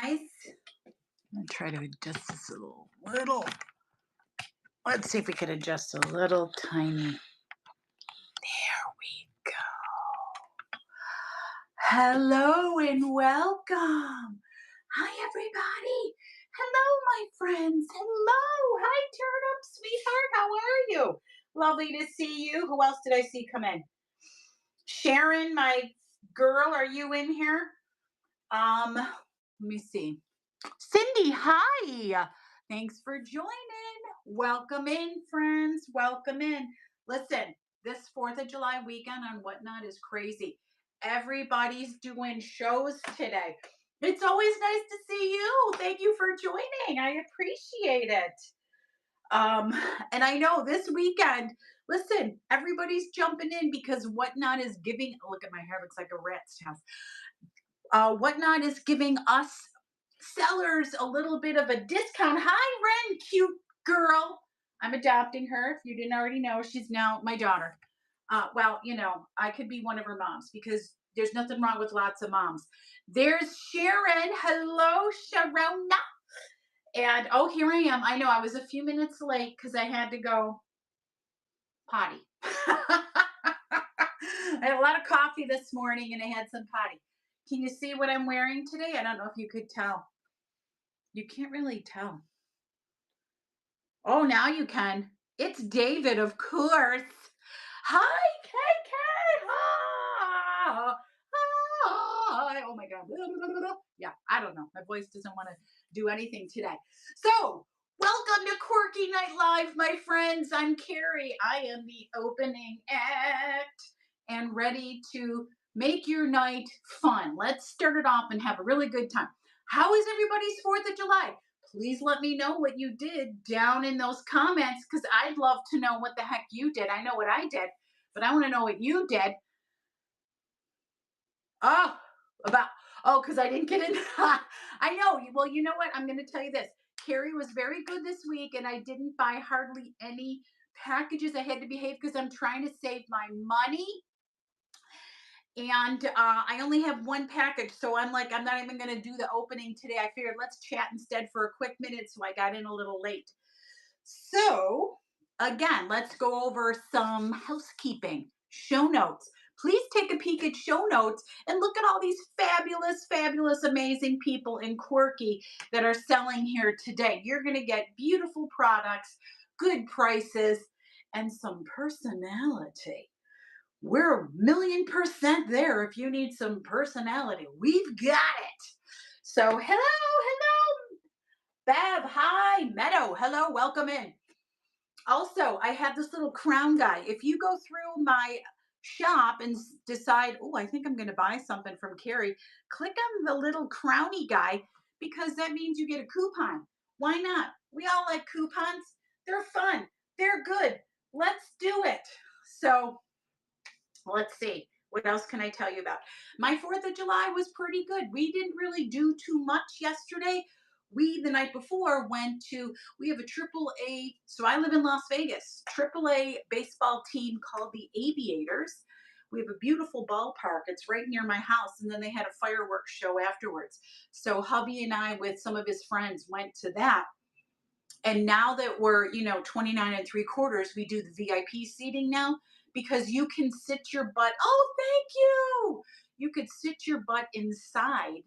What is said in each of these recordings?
I'm gonna try to adjust this a little. Let's see if we can adjust a little tiny. There we go. Hello and welcome. Hi, everybody. Hello, my friends. Hello. Hi, Turnip, sweetheart. How are you? Lovely to see you. Who else did I see come in? Sharon, my girl, are you in here? Let me see. Cindy, hi. Thanks for joining. Welcome in, friends. Welcome in. Listen, this 4th of July weekend on Whatnot is crazy. Everybody's doing shows today. It's always nice to see you. Thank you for joining. I appreciate it. And I know this weekend, listen, everybody's jumping in because Whatnot is giving, look at my hair, looks like a rat's house. Whatnot is giving us sellers a little bit of a discount. Hi, Ren, cute girl. I'm adopting her. If you didn't already know, she's now my daughter. Well, I could be one of her moms because there's nothing wrong with lots of moms. There's Sharon. Hello, Sharona. And oh, here I am. I know I was a few minutes late because I had to go potty. I had a lot of coffee this morning and I had some potty. Can you see what I'm wearing today? I don't know if you could tell. You can't really tell. Oh, now you can. It's David, of course. Hi, KK. Hi. Hi. Oh my God. Yeah, I don't know. My voice doesn't want to do anything today. So, welcome to Quirky Night Live, my friends. I'm Carrie. I am the opening act and ready to make your night fun. Let's start it off and have a really good time. How is everybody's 4th of July? Please let me know what you did down in those comments because I'd love to know what the heck you did. I know what I did, but I want to know what you did. Because I didn't get in. I know. Well, you know what? I'm going to tell you this. Carrie was very good this week, and I didn't buy hardly any packages. I had to behave because I'm trying to save my money. And I only have one package, so I'm like, I'm not even going to do the opening today. I figured let's chat instead for a quick minute, so I got in a little late. So, again, let's go over some housekeeping. Show notes. Please take a peek at show notes and look at all these fabulous, fabulous, amazing people in Quirky that are selling here today. You're going to get beautiful products, good prices, and some personality. We're 1,000,000% there if you need some personality. We've got it. So hello. Bev, hi. Meadow, hello, welcome in. Also, I have this little crown guy. If you go through my shop and decide, oh, I think I'm going to buy something from Carrie, click on the little crowny guy because that means you get a coupon. Why not? We all like coupons. They're fun. They're good. Let's do it. So, let's see. What else can I tell you about? My 4th of July was pretty good. We didn't really do too much yesterday. We, the night before, we have a AAA, so I live in Las Vegas, AAA baseball team called the Aviators. We have a beautiful ballpark. It's right near my house. And then they had a fireworks show afterwards. So hubby and I, with some of his friends, went to that. And now that we're, 29 3/4, we do the VIP seating now because you can sit your butt. Oh, thank you. You could sit your butt inside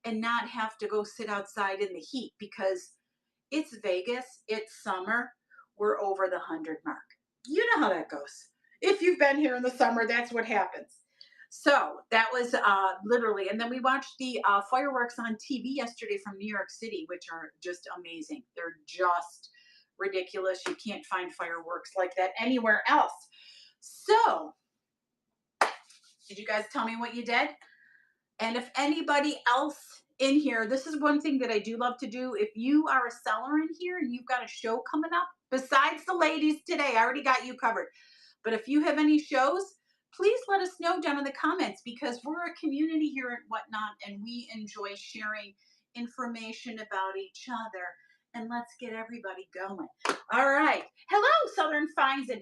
and not have to go sit outside in the heat because it's Vegas. It's summer. We're over the 100 mark. You know how that goes. If you've been here in the summer, that's what happens. So that was literally, and then we watched the fireworks on TV yesterday from New York City, which are just amazing. They're just ridiculous. You can't find fireworks like that anywhere else. So, did you guys tell me what you did? And if anybody else in here, this is one thing that I do love to do. If you are a seller in here and you've got a show coming up, besides the ladies today, I already got you covered. But if you have any shows, please let us know down in the comments because we're a community here at Whatnot and we enjoy sharing information about each other. And let's get everybody going. All right. Hello, Southern Finds and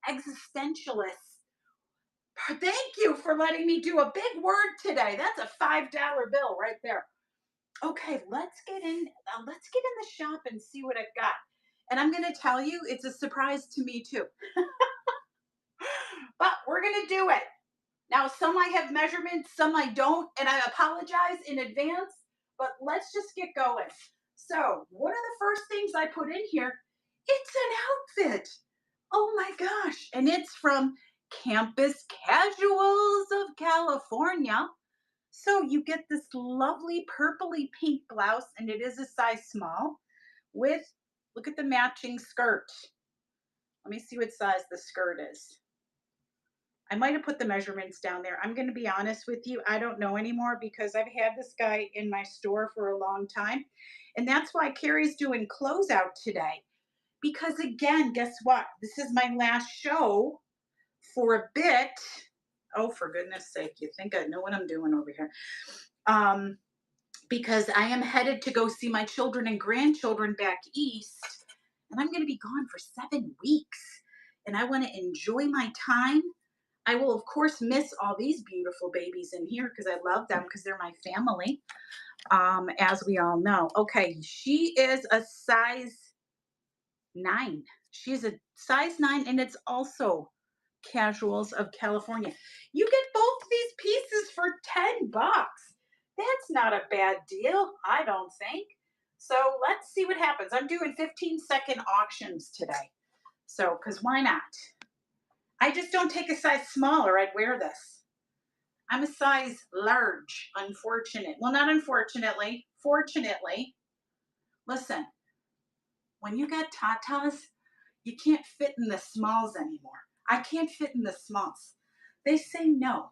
Existentialists. Thank you for letting me do a big word today. That's a $5 bill right there. Okay, let's get in the shop and see what I've got. And I'm going to tell you, it's a surprise to me too. But we're going to do it. Now, some I have measurements, some I don't, and I apologize in advance, but let's just get going. So, one of the first things I put in here, it's an outfit. Oh my gosh. And it's from Campus Casuals of California. So you get this lovely purpley pink blouse, and it is a size small with, look at the matching skirt. Let me see what size the skirt is. I might have put the measurements down there. I'm going to be honest with you. I don't know anymore because I've had this guy in my store for a long time. And that's why Carrie's doing closeout today. Because again, guess what? This is my last show for a bit. Oh, for goodness sake, you think I know what I'm doing over here. Um, because I am headed to go see my children and grandchildren back east. And I'm going to be gone for 7 weeks. And I want to enjoy my time. I will, of course, miss all these beautiful babies in here because I love them because they're my family, as we all know. Okay, she is a size 9. She's a size 9, and it's also Casuals of California. You get both these pieces for $10. That's not a bad deal, I don't think. So let's see what happens. I'm doing 15-second auctions today. So, because why not? I just don't take a size smaller. I'd wear this. I'm a size large, unfortunate. Well, not unfortunately, fortunately. Listen, when you got tatas, you can't fit in the smalls anymore. I can't fit in the smalls. They say no.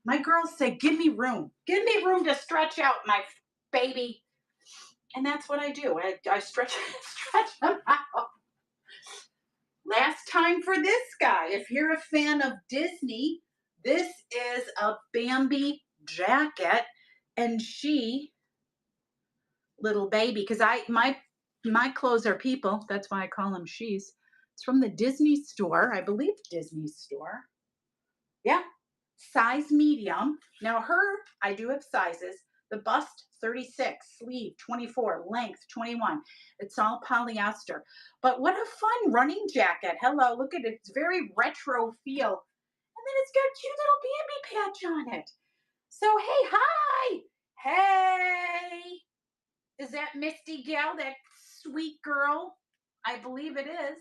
My girls say, give me room. Give me room to stretch out, my baby. And that's what I do. I stretch, stretch them out. Last time for this guy. If you're a fan of Disney, this is a Bambi jacket. And she, little baby, because my clothes are people. That's why I call them she's. It's from the Disney store. I believe Disney store. Yeah. Size medium. Now her, I do have sizes. The bust 36, sleeve 24, length 21. It's all polyester. But what a fun running jacket. Hello, look at it. It's very retro feel. And then it's got a cute little Bambi patch on it. So hey, hi. Hey. Is that Misty gal, that sweet girl? I believe it is.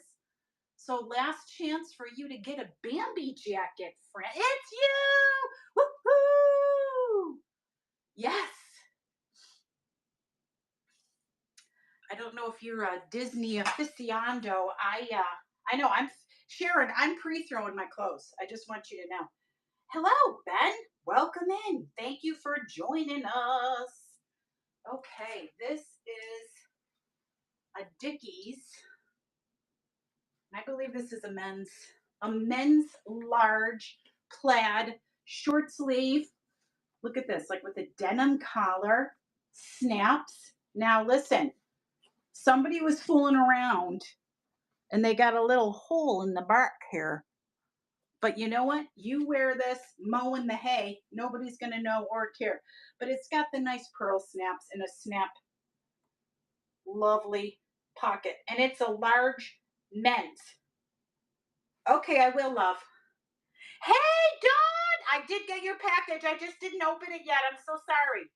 So last chance for you to get a Bambi jacket, friend. It's you! Woohoo! Yes. I don't know if you're a Disney aficionado. I know I'm Sharon. I'm pre-throwing my clothes. I just want you to know. Hello, Ben. Welcome in. Thank you for joining us. Okay, this is a Dickies. I believe this is a men's large plaid short sleeve. Look at this, like with a denim collar, snaps. Now listen, somebody was fooling around and they got a little hole in the back here. But you know what? You wear this mowing the hay, nobody's gonna know or care. But it's got the nice pearl snaps and a snap, lovely pocket. And it's a large men's. Okay, I will, love. Hey, Dawn! I did get your package. I just didn't open it yet. I'm so sorry.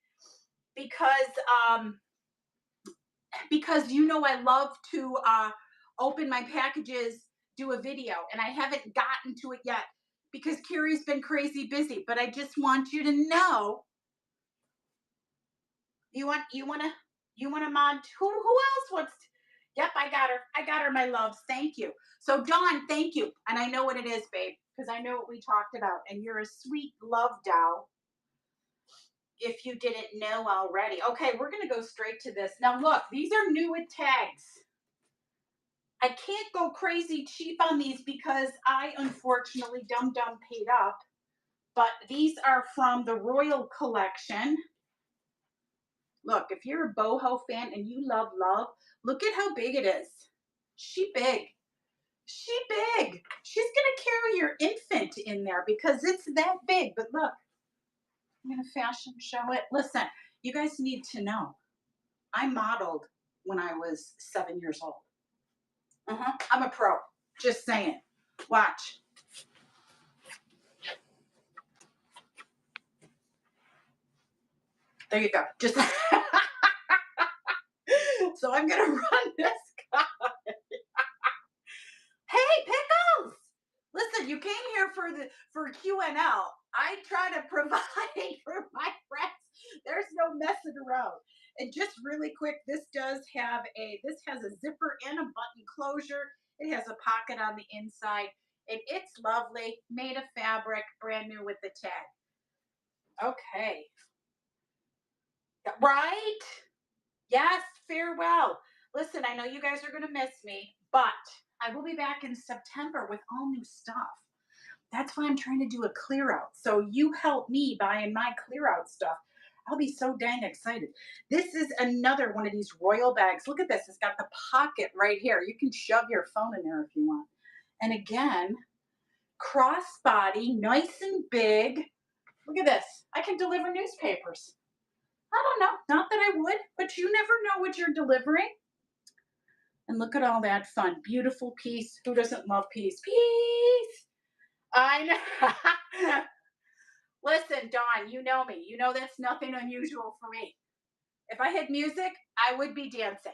Because you know I love to open my packages, do a video, and I haven't gotten to it yet because Carrie's been crazy busy. But I just want you to know. You want to mod? Who else wants? Yep, I got her. I got her, my loves. Thank you. So Dawn, thank you. And I know what it is, babe, because I know what we talked about. And you're a sweet love doll. If you didn't know already. Okay, we're going to go straight to this. Now, look, these are new with tags. I can't go crazy cheap on these because I unfortunately dumb paid up. But these are from the Royal Collection. Look, if you're a boho fan and you love love, look at how big it is. She big. She big. She's going to carry your infant in there because it's that big. But look, I'm going to fashion show it. Listen, you guys need to know. I modeled when I was 7 years old. I'm a pro. Just saying. Watch. There you go. Just so I'm gonna run this guy. Hey, Pickles! Listen, you came here for QNL. I try to provide for my friends. There's no messing around. And just really quick, this has a zipper and a button closure. It has a pocket on the inside, and it's lovely, made of fabric, brand new with the tag. Okay. Right? Yes, farewell. Listen, I know you guys are going to miss me, but I will be back in September with all new stuff. That's why I'm trying to do a clear out. So you help me buying my clear out stuff. I'll be so dang excited. This is another one of these royal bags. Look at this. It's got the pocket right here. You can shove your phone in there if you want. And again, crossbody, nice and big. Look at this. I can deliver newspapers. I don't know. Not that I would, but you never know what you're delivering. And look at all that fun. Beautiful piece. Who doesn't love peace? Peace. I know. Listen, Dawn, you know me. You know that's nothing unusual for me. If I had music, I would be dancing.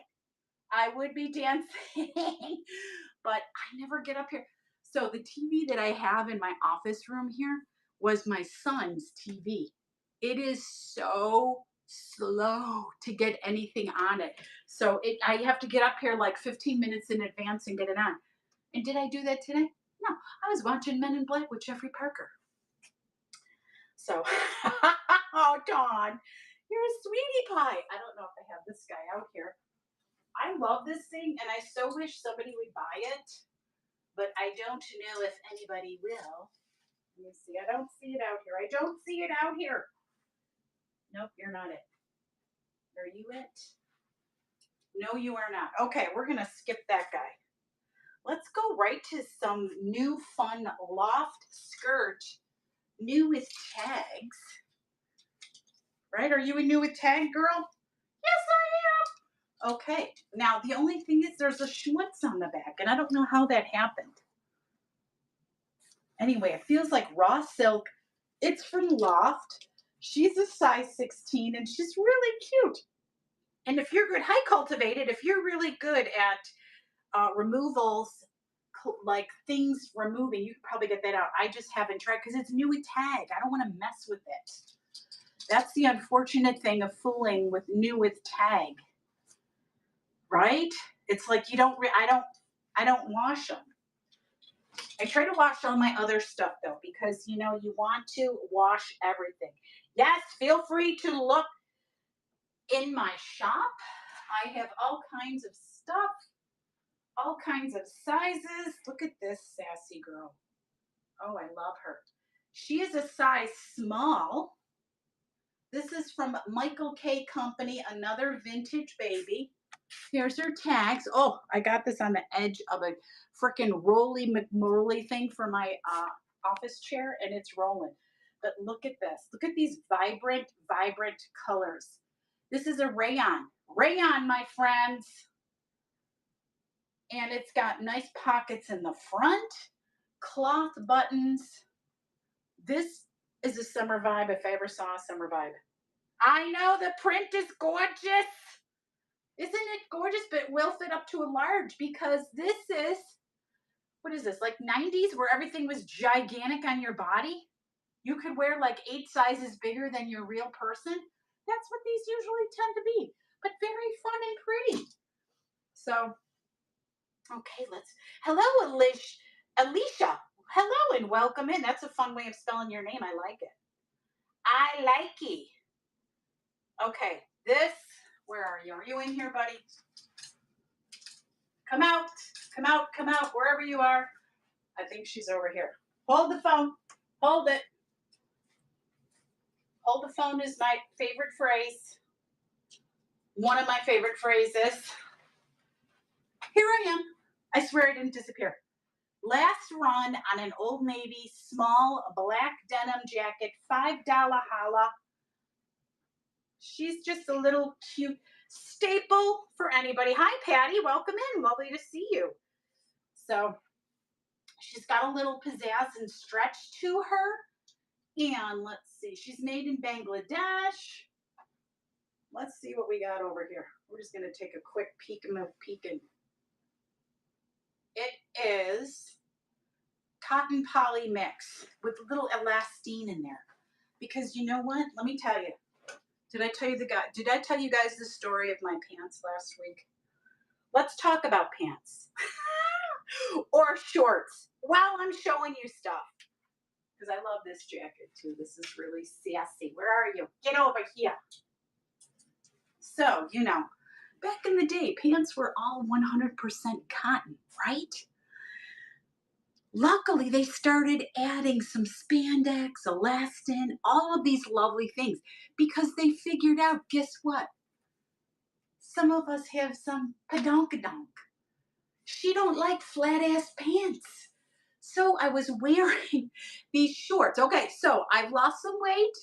I would be dancing. But I never get up here. So the TV that I have in my office room here was my son's TV. It is so slow to get anything on it. So I have to get up here like 15 minutes in advance and get it on. And did I do that today? No, I was watching Men in Black with Jeffrey Parker. So, oh, Dawn, you're a sweetie pie. I don't know if I have this guy out here. I love this thing, and I so wish somebody would buy it, but I don't know if anybody will. Let me see. I don't see it out here. I don't see it out here. Nope, you're not it. Are you it? No, you are not. Okay, we're going to skip that guy. Let's go right to some new fun loft skirt, new with tags. Right? Are you a new with tag girl? Yes, I am. Okay. Now, the only thing is there's a schmutz on the back, and I don't know how that happened. Anyway, it feels like raw silk. It's from Loft. She's a size 16, and she's really cute. And if you're good, high cultivated, if you're really good at removals, like things removing, you can probably get that out. I just haven't tried because it's new with tag. I don't want to mess with it. That's the unfortunate thing of fooling with new with tag, right? It's like you don't. I don't wash them. I try to wash all my other stuff though, because you know you want to wash everything. Yes, feel free to look in my shop. I have all kinds of stuff, all kinds of sizes. Look at this sassy girl. Oh, I love her. She is a size small. This is from Michael K. Company, another vintage baby. Here's her tags. Oh, I got this on the edge of a freaking Roly McMorley thing for my office chair, and it's rolling. But look at this. Look at these vibrant, vibrant colors. This is a rayon. Rayon, my friends. And it's got nice pockets in the front, cloth buttons. This is a summer vibe if I ever saw a summer vibe. I know the print is gorgeous. Isn't it gorgeous? But it will fit up to a large because this is, what is this, like 90s where everything was gigantic on your body? You could wear like 8 sizes bigger than your real person. That's what these usually tend to be, but very fun and pretty. So, okay, hello, Alicia. Hello and welcome in. That's a fun way of spelling your name. I like it. I like it. Okay, where are you? Are you in here, buddy? Come out, come out, wherever you are. I think she's over here. Hold the phone. Hold it. Hold the phone is my favorite phrase. One of my favorite phrases. Here I am. I swear I didn't disappear. Last run on an Old Navy small black denim jacket, $5 holla. She's just a little cute. staple for anybody. Hi, Patty. Welcome in. Lovely to see you. So she's got a little pizzazz and stretch to her. And let's see, she's made in Bangladesh. Let's see what we got over here. We're just going to take a quick peek and it is cotton poly mix with a little elastine in there. Because you know what? Let me tell you. Did I tell you guys the story of my pants last week? Let's talk about pants or shorts while I'm showing you stuff. Because I love this jacket too. This is really sassy. Where are you? Get over here. So, back in the day, pants were all 100% cotton, right? Luckily, they started adding some spandex, elastin, all of these lovely things because they figured out, guess what? Some of us have some padonkadonk. She don't like flat ass pants. So I was wearing these shorts. Okay, so I've lost some weight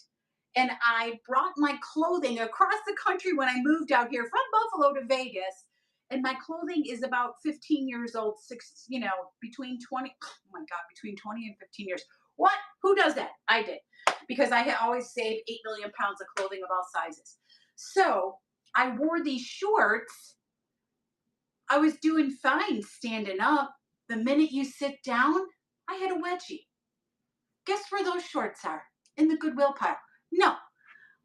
and I brought my clothing across the country when I moved out here from Buffalo to Vegas. And my clothing is about 15 years old, between 20, oh my God, between 20 and 15 years. What? Who does that? I did. Because I had always saved 8 million pounds of clothing of all sizes. So I wore these shorts. I was doing fine standing up. The minute you sit down, I had a wedgie. Guess where those shorts are? In the Goodwill pile. No,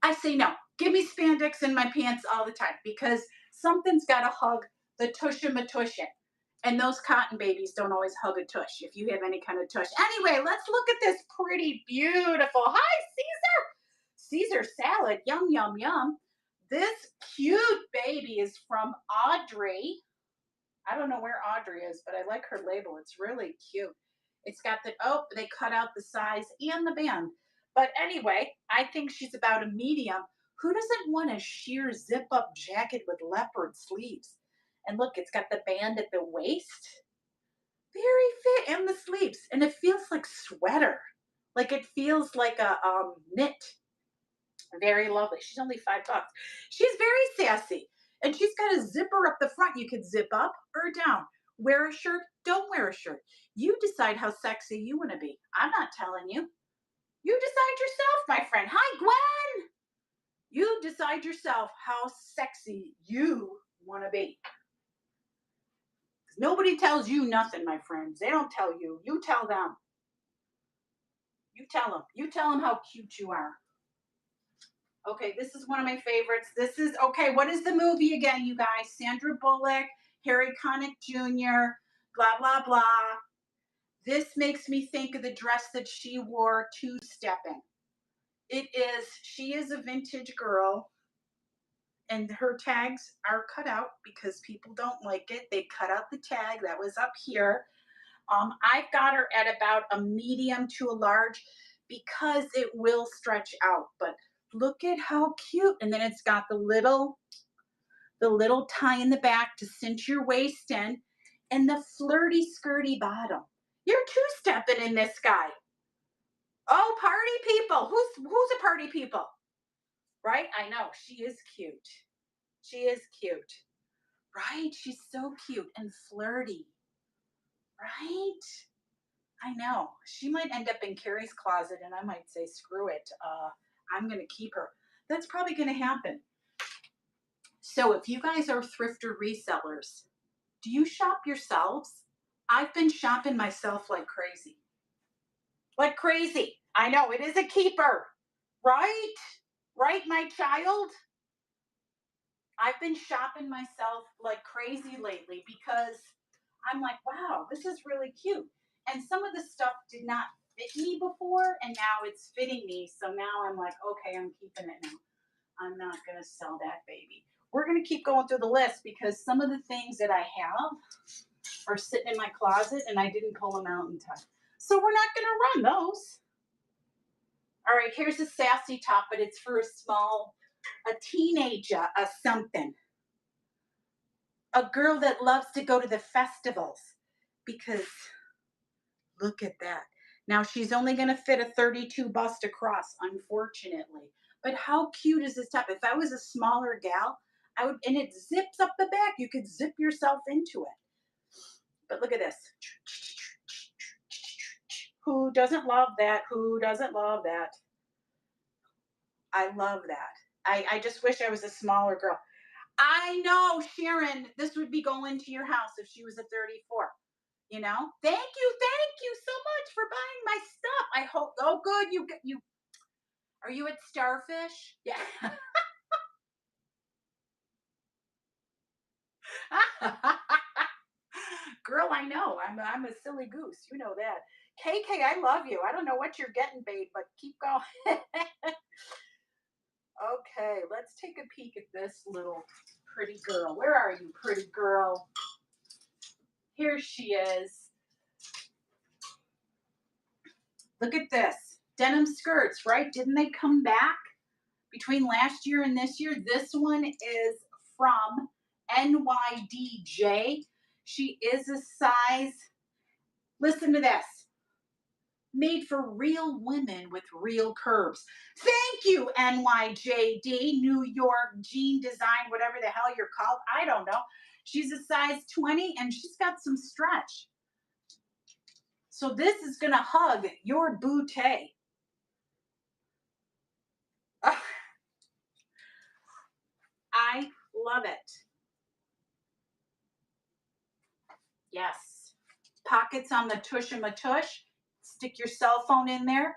I say no. Give me spandex in my pants all the time because something's got to hug the tushin. And those cotton babies don't always hug a tush if you have any kind of tush. Anyway, let's look at this pretty, beautiful. Hi, Caesar. Caesar salad. Yum, yum, yum. This cute baby is from Audrey. I don't know where Audrey is, but I like her label. It's really cute. It's got they cut out the size and the band. But anyway, I think she's about a medium. Who doesn't want a sheer zip up jacket with leopard sleeves? And look, it's got the band at the waist. Very fit, and the sleeves. And it feels like sweater. Like it feels like a knit. Very lovely. She's only $5. She's very sassy. And she's got a zipper up the front. You could zip up or down. Wear a shirt, don't wear a shirt. You decide how sexy you want to be. I'm not telling you. You decide yourself, my friend. Hi, Gwen. You decide yourself how sexy you want to be. Nobody tells you nothing, my friends. They don't tell you. You tell them. You tell them. You tell them how cute you are. Okay, this is one of my favorites. Okay, what is the movie again, you guys? Sandra Bullock, Harry Connick Jr., blah, blah, blah. This makes me think of the dress that she wore two-stepping. She is a vintage girl, and her tags are cut out because people don't like it. They cut out the tag that was up here. I've got her at about a medium to a large because it will stretch out, but look at how cute. And then it's got the little tie in the back to cinch your waist in and the flirty skirty bottom. You're two-stepping in this guy. Oh, party people. Who's a party people? Right? I know. She is cute. She is cute. Right? She's so cute and flirty. Right? I know. She might end up in Carrie's closet and I might say, screw it. I'm going to keep her. That's probably going to happen. So if you guys are thrift or resellers, do you shop yourselves? I've been shopping myself like crazy. Like crazy. I know, it is a keeper. Right? Right, my child? I've been shopping myself like crazy lately because I'm like, wow, this is really cute. And some of the stuff did not fit me before, and now it's fitting me. So now I'm like, okay, I'm keeping it now. I'm not going to sell that baby. We're going to keep going through the list because some of the things that I have are sitting in my closet and I didn't pull them out in time. So we're not going to run those. All right, here's a sassy top, but it's for a teenager, a something. A girl that loves to go to the festivals because look at that. Now she's only going to fit a 32 bust across, unfortunately. But how cute is this top? If I was a smaller gal, and it zips up the back. You could zip yourself into it. But look at this. Who doesn't love that? Who doesn't love that? I love that. I just wish I was a smaller girl. I know, Sharon, this would be going to your house if she was a 34. You know? Thank you so much for buying my stuff. I hope. Oh, good. You. Are you at Starfish? Yeah. Girl, I know. I'm a silly goose. You know that. KK, I love you. I don't know what you're getting, babe, but keep going. Okay, let's take a peek at this little pretty girl. Where are you, pretty girl? Here she is. Look at this. Denim skirts, right? Didn't they come back between last year and this year? This one is from NYDJ. She is a size, listen to this, made for real women with real curves. Thank you, NYJD, New York Jean Design, whatever the hell you're called. I don't know. She's a size 20 and she's got some stretch. So this is going to hug your bootay. I love it. Yes. Pockets on the tush and tush. Stick your cell phone in there.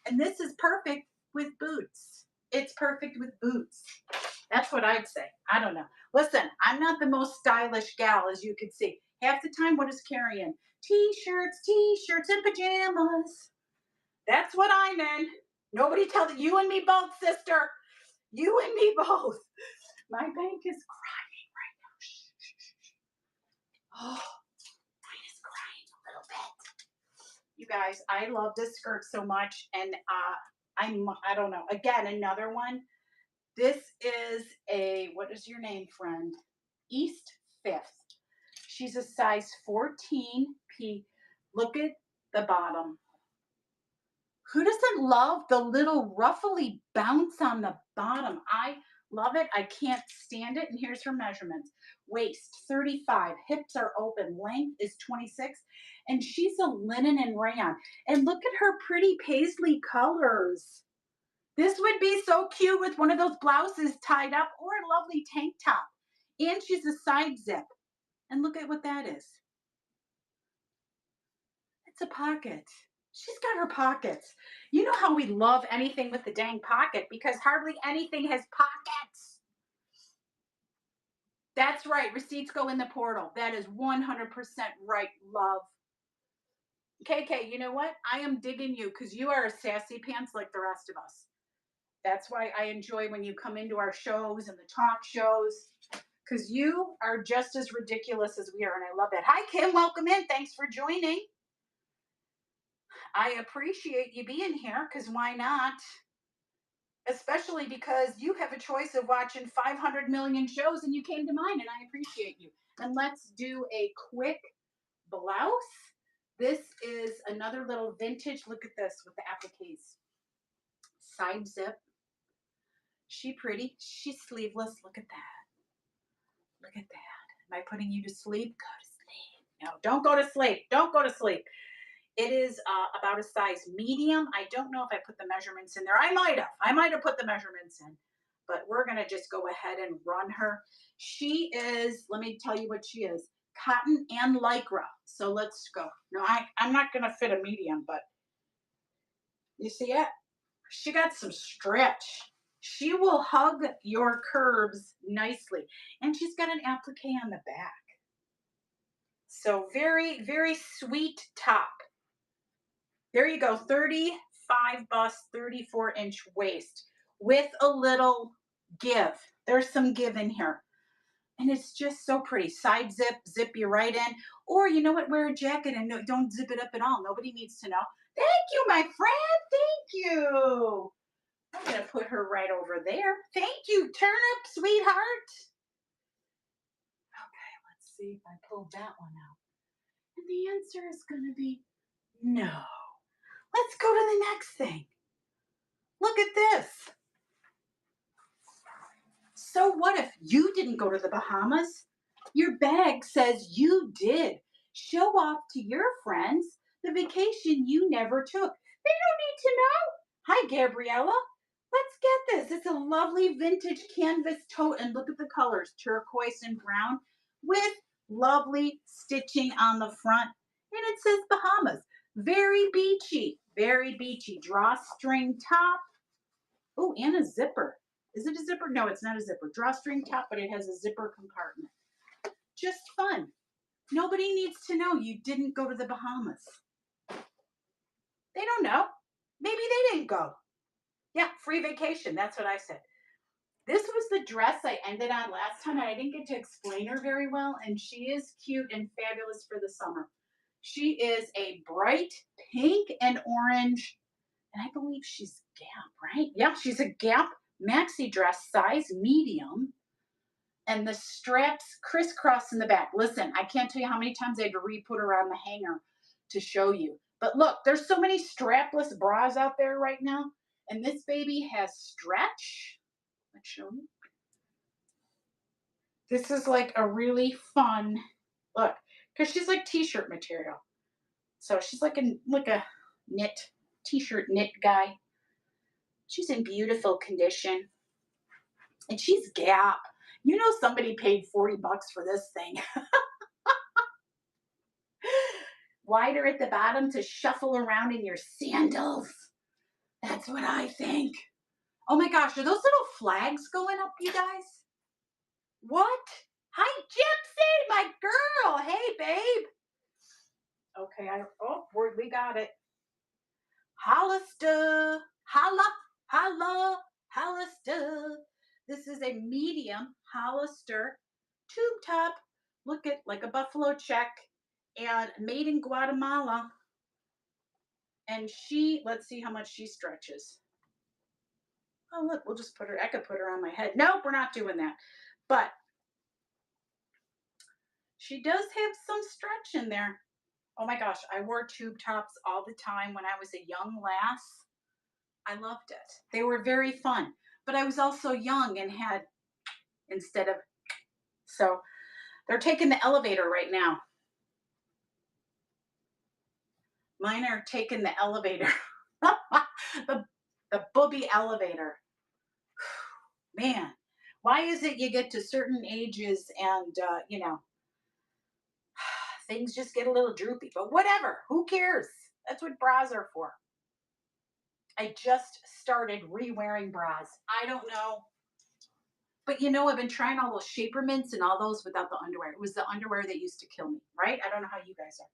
And this is perfect with boots. It's perfect with boots. That's what I'd say. I don't know. Listen, I'm not the most stylish gal, as you can see. Half the time, what is carrying? T-shirts, and pajamas. That's what I'm in. Nobody tell you and me both, sister. You and me both. My bank is crying right now. Shh, shh, shh. Oh, mine is crying a little bit. You guys, I love this skirt so much, and I don't know. Again, another one. This is a, what is your name, friend? East Fifth. She's a size 14P. Look at the bottom. Who doesn't love the little ruffly bounce on the bottom? I love it. I can't stand it. And here's her measurements. Waist 35, hips are open, length is 26, and she's a linen and rayon. And look at her pretty paisley colors. This would be so cute with one of those blouses tied up or a lovely tank top. And she's a side zip. And look at what that is. It's a pocket. She's got her pockets. You know how we love anything with the dang pocket because hardly anything has pockets. That's right. Receipts go in the portal. That is 100% right, love. KK, you know what? I am digging you because you are a sassy pants like the rest of us. That's why I enjoy when you come into our shows and the talk shows because you are just as ridiculous as we are. And I love that. Hi, Kim. Welcome in. Thanks for joining. I appreciate you being here because why not? Especially because you have a choice of watching 500 million shows and you came to mine and I appreciate you. And let's do a quick blouse. This is another little vintage. Look at this with the appliques. Side zip. She pretty. She's sleeveless. Look at that. Look at that. Am I putting you to sleep? Go to sleep. No, don't go to sleep. Don't go to sleep. It is about a size medium. I don't know if I put the measurements in there. I might have. I might have put the measurements in. But we're going to just go ahead and run her. She is, let me tell you what she is, cotton and lycra. So let's go. No, I'm not going to fit a medium, but you see it? She got some stretch. She will hug your curves nicely. And she's got an applique on the back. So very, very sweet top. There you go, 35 bust, 34-inch waist with a little give. There's some give in here. And it's just so pretty. Side zip, zip you right in. Or you know what, wear a jacket and don't zip it up at all. Nobody needs to know. Thank you, my friend. Thank you. I'm going to put her right over there. Thank you, turnip, sweetheart. Okay, let's see if I pull that one out. And the answer is going to be no. Let's go to the next thing. Look at this. So what if you didn't go to the Bahamas? Your bag says you did. Show off to your friends the vacation you never took. They don't need to know. Hi, Gabriella. Let's get this. It's a lovely vintage canvas tote, and look at the colors, turquoise and brown, with lovely stitching on the front. And it says Bahamas. Very beachy, very beachy. Drawstring top. Oh, and a zipper. Is it a zipper? No, it's not a zipper. Drawstring top, but it has a zipper compartment. Just fun. Nobody needs to know you didn't go to the Bahamas. They don't know. Maybe they didn't go. Yeah, free vacation. That's what I said. This was the dress I ended on last time, and I didn't get to explain her very well. And she is cute and fabulous for the summer. She is a bright pink and orange, and I believe she's Gap, right? Yeah, she's a Gap maxi dress, size medium. And the straps crisscross in the back. Listen, I can't tell you how many times I had to re-put her on the hanger to show you. But look, there's so many strapless bras out there right now. And this baby has stretch. Let's show you. This is like a really fun look, because she's like t-shirt material. So she's like a knit t-shirt knit guy. She's in beautiful condition. And she's Gap. You know somebody paid 40 bucks for this thing. Wider at the bottom to shuffle around in your sandals. That's what I think. Oh my gosh, are those little flags going up, you guys? What? Hi, Gypsy, my girl. Hey, babe. Okay, we got it. Hollister. Hollister. This is a medium Hollister tube top. Look at like a buffalo check, and made in Guatemala. And let's see how much she stretches. Oh, look, we'll just I could put her on my head. Nope, we're not doing that. But she does have some stretch in there. Oh my gosh, I wore tube tops all the time when I was a young lass. I loved it. They were very fun. But I was also young and had, so they're taking the elevator right now. Mine are taking the elevator. the booby elevator. Man, why is it you get to certain ages and, things just get a little droopy? But whatever, who cares? That's what bras are for. I just started re-wearing bras. I don't know. But I've been trying all those shaper mints and all those without the underwear. It was the underwear that used to kill me, right? I don't know how you guys are.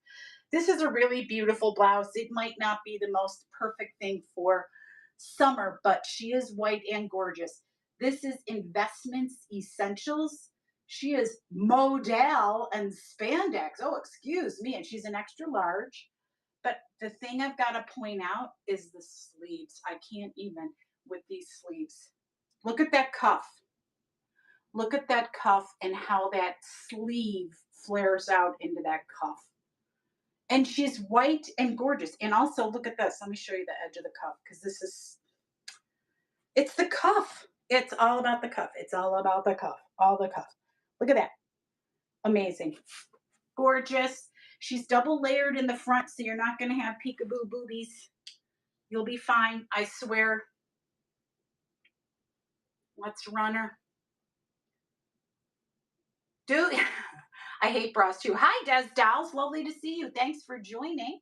This is a really beautiful blouse. It might not be the most perfect thing for summer, but she is white and gorgeous. This is Investments Essentials. She is modal and spandex. Oh, excuse me. And she's an extra large. But the thing I've got to point out is the sleeves. I can't even with these sleeves. Look at that cuff. Look at that cuff and how that sleeve flares out into that cuff. And she's white and gorgeous. And also, look at this. Let me show you the edge of the cuff, because it's the cuff. It's all about the cuff. It's all about the cuff. All the cuff. Look at that. Amazing. Gorgeous. She's double layered in the front, so you're not going to have peekaboo boobies. You'll be fine, I swear. Let's run her. Dude, I hate bras too. Hi, Des Dolls. Lovely to see you. Thanks for joining.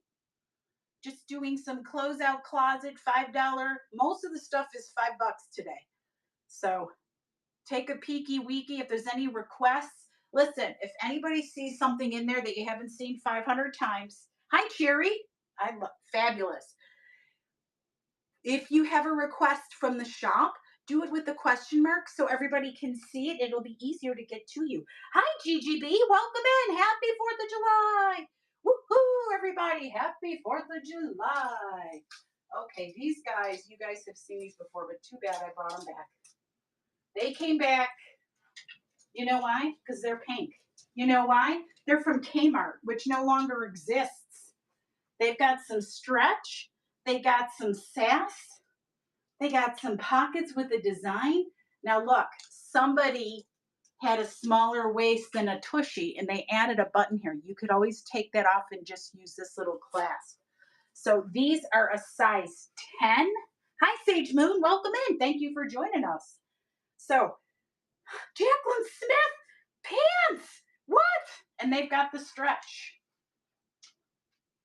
Just doing some closeout closet, $5. Most of the stuff is $5 today. So take a peeky weeky. If there's any requests, listen, if anybody sees something in there that you haven't seen 500 times, hi, Cherry. I love fabulous. If you have a request from the shop, do it with the question mark so everybody can see it. It'll be easier to get to you. Hi, GGB. Welcome in. Happy 4th of July. Woohoo, everybody. Happy 4th of July. Okay, these guys, you guys have seen these before, but too bad I brought them back. They came back. You know why? Because they're pink. You know why? They're from Kmart, which no longer exists. They've got some stretch. They got some sass. They got some pockets with a design. Now look, somebody had a smaller waist than a tushy and they added a button here. You could always take that off and just use this little clasp. So these are a size 10. Hi, Sage Moon. Welcome in. Thank you for joining us. So, Jacqueline Smith, pants. What? And they've got the stretch.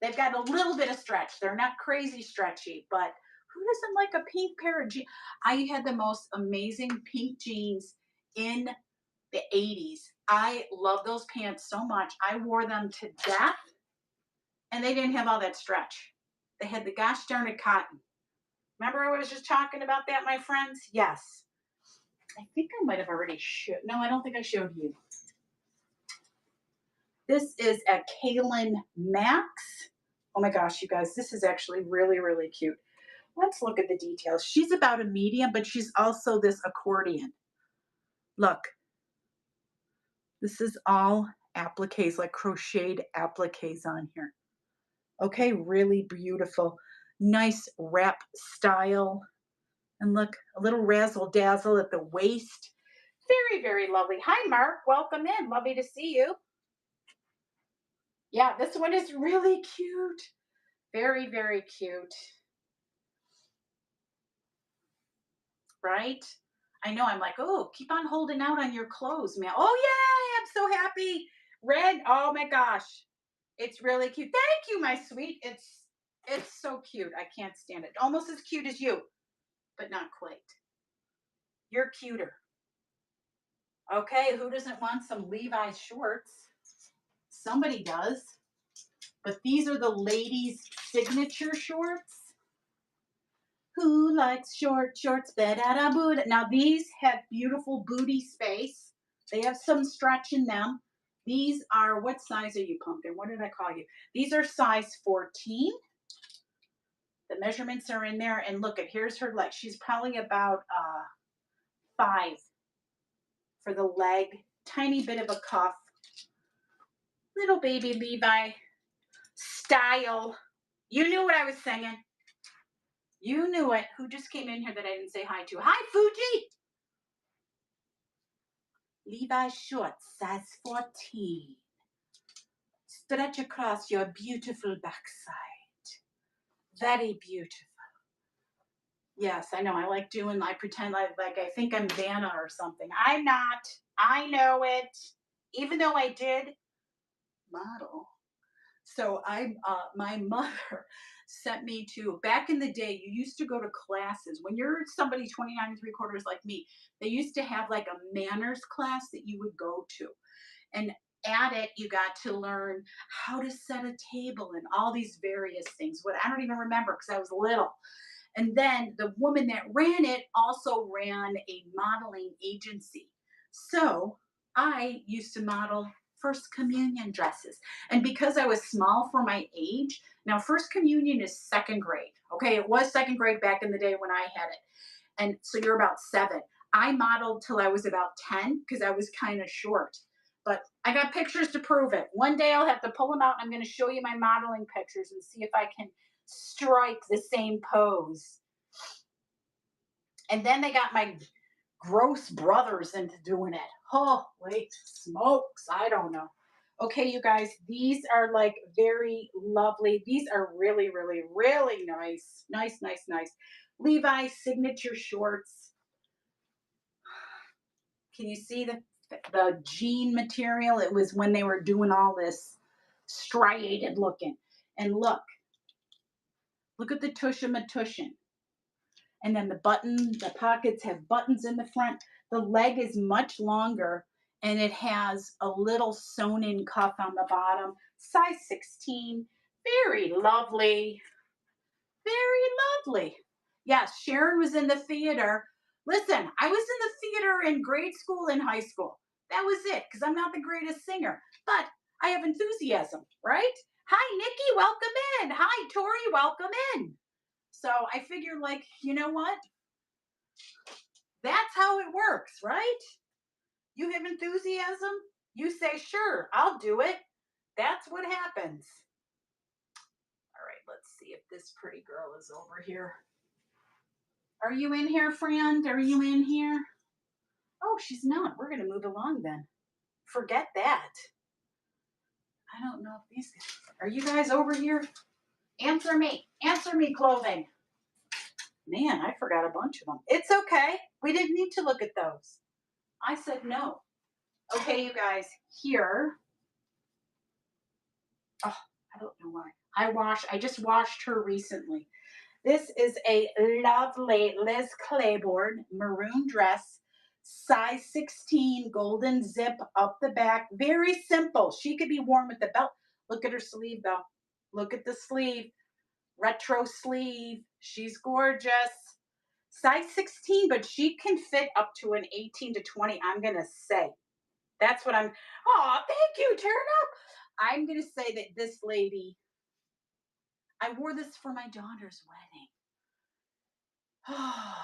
They've got a little bit of stretch. They're not crazy stretchy, but who doesn't like a pink pair of jeans? I had the most amazing pink jeans in the 80s. I love those pants so much. I wore them to death, and they didn't have all that stretch. They had the gosh darn it cotton. Remember I was just talking about that, my friends? Yes. I think I might have already showed. No, I don't think I showed you. This is a Kaylin Max. Oh my gosh, you guys, this is actually really, really cute. Let's look at the details. She's about a medium, but she's also this accordion. Look, this is all appliques, like crocheted appliques on here. Okay, really beautiful. Nice wrap style. And look, a little razzle dazzle at the waist. Very, very lovely. Hi, Mark. Welcome in. Lovely to see you. Yeah, this one is really cute. Very, very cute. Right? I know. I'm like, oh, keep on holding out on your clothes, man. Oh, yay. I'm so happy. Red. Oh, my gosh. It's really cute. Thank you, my sweet. It's so cute. I can't stand it. Almost as cute as you, but not quite. You're cuter. Okay, who doesn't want some Levi's shorts? Somebody does. But these are the ladies' signature shorts. Who likes short shorts? Now these have beautiful booty space. They have some stretch in them. These are, what size are you, Pumpkin? What did I call you? These are size 14. The measurements are in there. And look at, here's her leg. She's probably about 5 for the leg. Tiny bit of a cuff. Little baby Levi style. You knew what I was singing. You knew it. Who just came in here that I didn't say hi to? Hi, Fuji. Levi shorts, size 14. Stretch across your beautiful backside. Very beautiful. Yes, I know. I like doing, I pretend like I think I'm Vanna or something. I'm not. I know it. Even though I did model. So my mother sent me to, back in the day, you used to go to classes. When you're somebody 29 and 3/4 like me, they used to have like a manners class that you would go to. And at it, you got to learn how to set a table and all these various things. What I don't even remember because I was little. And then the woman that ran it also ran a modeling agency. So I used to model first communion dresses. And because I was small for my age, now first communion is second grade. Okay, it was second grade back in the day when I had it. And so you're about 7. I modeled till I was about 10 because I was kind of short. But I got pictures to prove it. One day I'll have to pull them out and I'm going to show you my modeling pictures and see if I can strike the same pose. And then they got my gross brothers into doing it. Holy smokes. I don't know. Okay, you guys, these are like very lovely. These are really, really, really nice. Nice, nice, nice. Levi signature shorts. Can you see the jean material? It was when they were doing all this striated looking. And look at the tushin. And then the pockets have buttons in the front. The leg is much longer and it has a little sewn in cuff on the bottom. Size 16. Very lovely. Very lovely. Yes, Sharon was in the theater. Listen, I was in the theater in grade school and high school. That was it, because I'm not the greatest singer, but I have enthusiasm, right? Hi, Nikki, welcome in. Hi, Tori, welcome in. So I figured, like, you know what? That's how it works, right? You have enthusiasm, you say, sure, I'll do it. That's what happens. All right, let's see if this pretty girl is over here. Are you in here, friend? Are you in here? Oh, she's not. We're going to move along then. Forget that. I don't know if these, are you guys over here? Answer me. Answer me, clothing. Man, I forgot a bunch of them. It's okay. We didn't need to look at those. I said no. Okay, you guys, here. Oh, I don't know why. I just washed her recently. This is a lovely Liz Claiborne maroon dress, size 16, golden zip up the back. Very simple. She could be worn with the belt. Look at her sleeve, though. Look at the sleeve. Retro sleeve. She's gorgeous. Size 16, but she can fit up to an 18 to 20, I'm going to say. That's what I'm. Oh, thank you. Turn up. I'm going to say that this lady, I wore this for my daughter's wedding. Oh,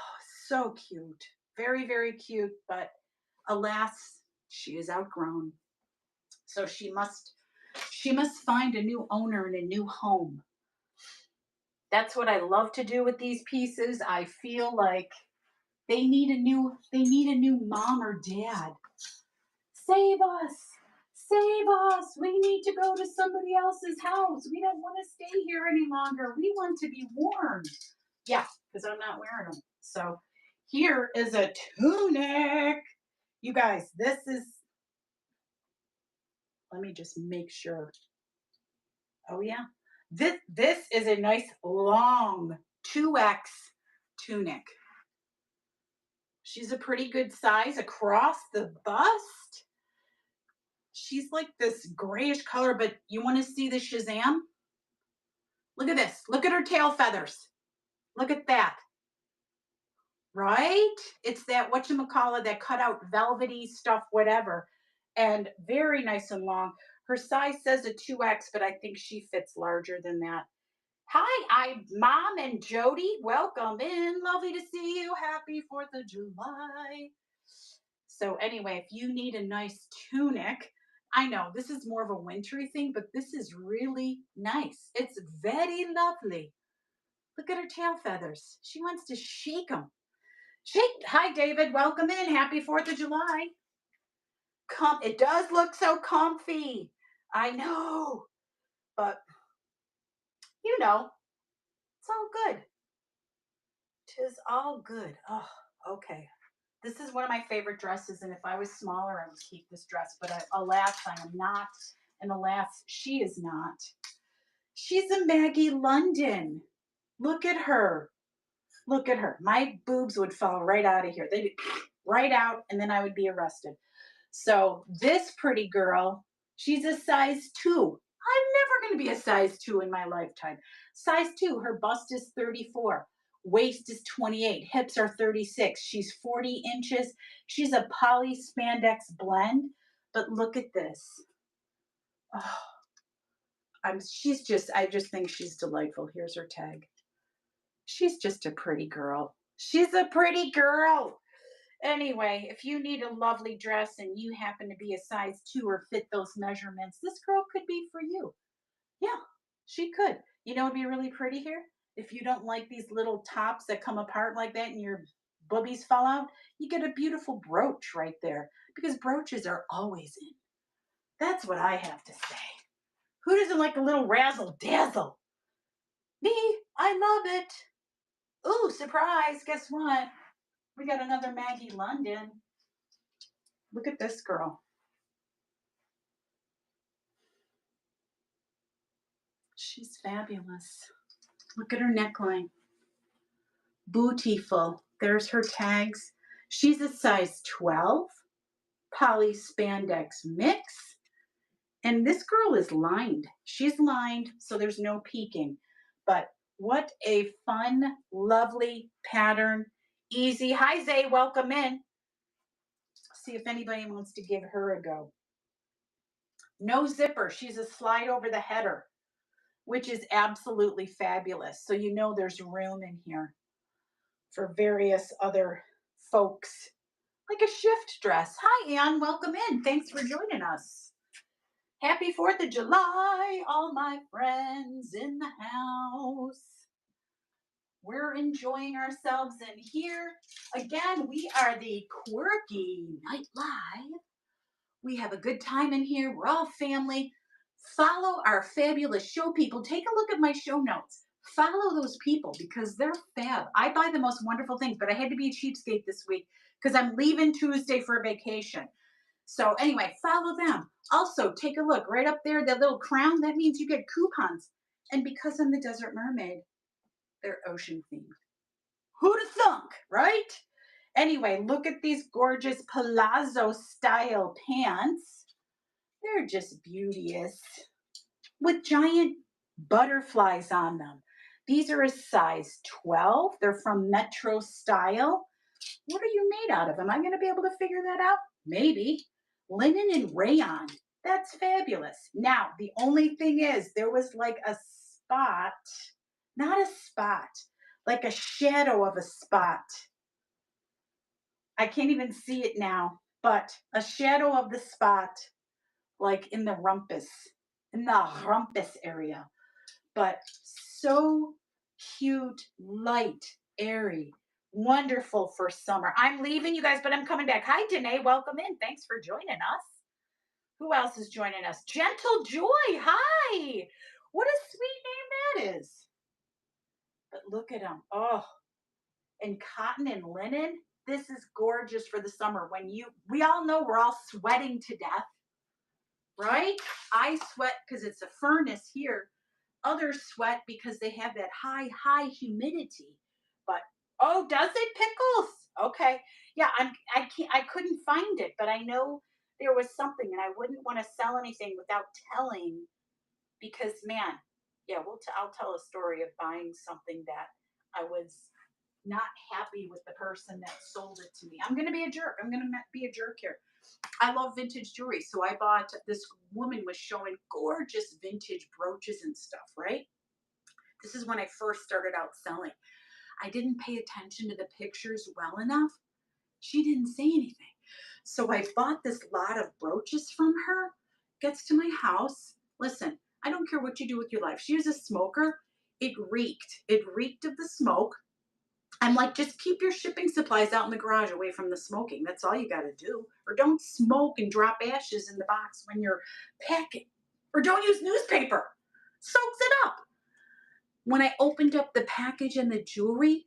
so cute. Very, very cute. But alas, she is outgrown. So she must find a new owner and a new home. That's what I love to do with these pieces. I feel like they need a new mom or dad. Save us. Save us. We need to go to somebody else's house. We don't want to stay here any longer. We want to be warm. Yeah, because I'm not wearing them. So here is a tunic. You guys, this is, let me just make sure. Oh yeah. This is a nice long 2X tunic. She's a pretty good size across the bust. She's like this grayish color, but you want to see the Shazam? Look at this. Look at her tail feathers. Look at that. Right? It's that whatchamacallit, that cut out velvety stuff, whatever. And very nice and long. Her size says a 2X, but I think she fits larger than that. Hi, I'm Mom and Jody. Welcome in. Lovely to see you. Happy 4th of July. So anyway, if you need a nice tunic, I know this is more of a wintry thing, but this is really nice. It's very lovely. Look at her tail feathers. She wants to shake them. Shake. Hi, David. Welcome in. Happy 4th of July. It does look so comfy. I know. But, it's all good. Tis all good. Oh, okay. This is one of my favorite dresses, and if I was smaller, I would keep this dress. But alas, I am not, and alas, she is not. She's a Maggie London. Look at her. Look at her. My boobs would fall right out of here. They'd be right out, and then I would be arrested. So this pretty girl, she's a size 2. I'm never going to be a size 2 in my lifetime. Size 2, her bust is 34. Waist is 28. Hips are 36. She's 40 inches. She's a poly spandex blend. But look at this. Oh, I just think she's delightful. Here's her tag. She's just a pretty girl. She's a pretty girl. Anyway, if you need a lovely dress and you happen to be a size 2 or fit those measurements, this girl could be for you. Yeah, she could. You know, it'd be really pretty here. If you don't like these little tops that come apart like that and your boobies fall out, you get a beautiful brooch right there because brooches are always in. That's what I have to say. Who doesn't like a little razzle dazzle? Me, I love it. Ooh, surprise. Guess what? We got another Maggie London. Look at this girl. She's fabulous. Look at her neckline. Bootiful. There's her tags. She's a size 12, poly spandex mix. And this girl is lined. She's lined, so there's no peeking. But what a fun, lovely pattern. Easy. Hi, Zay. Welcome in. See if anybody wants to give her a go. No zipper. She's a slide over the header, which is absolutely fabulous. So there's room in here for various other folks, like a shift dress. Hi, Ann. Welcome in. Thanks for joining us. Happy 4th of July, all my friends in the house. We're enjoying ourselves in here. Again, we are the Quirky Night Live. We have a good time in here. We're all family. Follow our fabulous show people. Take a look at my show notes. Follow those people because they're fab. I buy the most wonderful things, but I had to be a cheapskate this week because I'm leaving Tuesday for a vacation. So anyway, follow them. Also, take a look right up there, that little crown. That means you get coupons. And because I'm the Desert Mermaid, they're ocean themed. Who'd have thunk, right? Anyway, look at these gorgeous palazzo style pants. They're just beauteous with giant butterflies on them. These are a size 12. They're from Metro Style. What are you made out of? Am I going to be able to figure that out? Maybe. Linen and rayon. That's fabulous. Now, the only thing is, there was like a spot, not a spot, like a shadow of a spot. I can't even see it now, but a shadow of the spot, like in the rumpus area. But so cute, light, airy, wonderful for summer. I'm leaving you guys, but I'm coming back. Hi, Danae. Welcome in. Thanks for joining us. Who else is joining us? Gentle Joy. Hi. What a sweet name that is. But look at them. Oh, and cotton and linen. This is gorgeous for the summer when we all know we're all sweating to death, right? I sweat because it's a furnace here. Others sweat because they have that high humidity. But oh, does it pickles? Okay. Yeah, I couldn't find it, but I know there was something and I wouldn't want to sell anything without telling because man, yeah, I'll tell a story of buying something that I was not happy with the person that sold it to me. I'm going to be a jerk. I'm going to be a jerk here. I love vintage jewelry. So I bought, this woman was showing gorgeous vintage brooches and stuff, right? This is when I first started out selling. I didn't pay attention to the pictures well enough. She didn't say anything. So I bought this lot of brooches from her. Gets to my house. Listen, I don't care what you do with your life. She was a smoker. It reeked. It reeked of the smoke. I'm like, just keep your shipping supplies out in the garage away from the smoking. That's all you got to do. Or don't smoke and drop ashes in the box when you're packing. Or don't use newspaper. Soaks it up. When I opened up the package and the jewelry,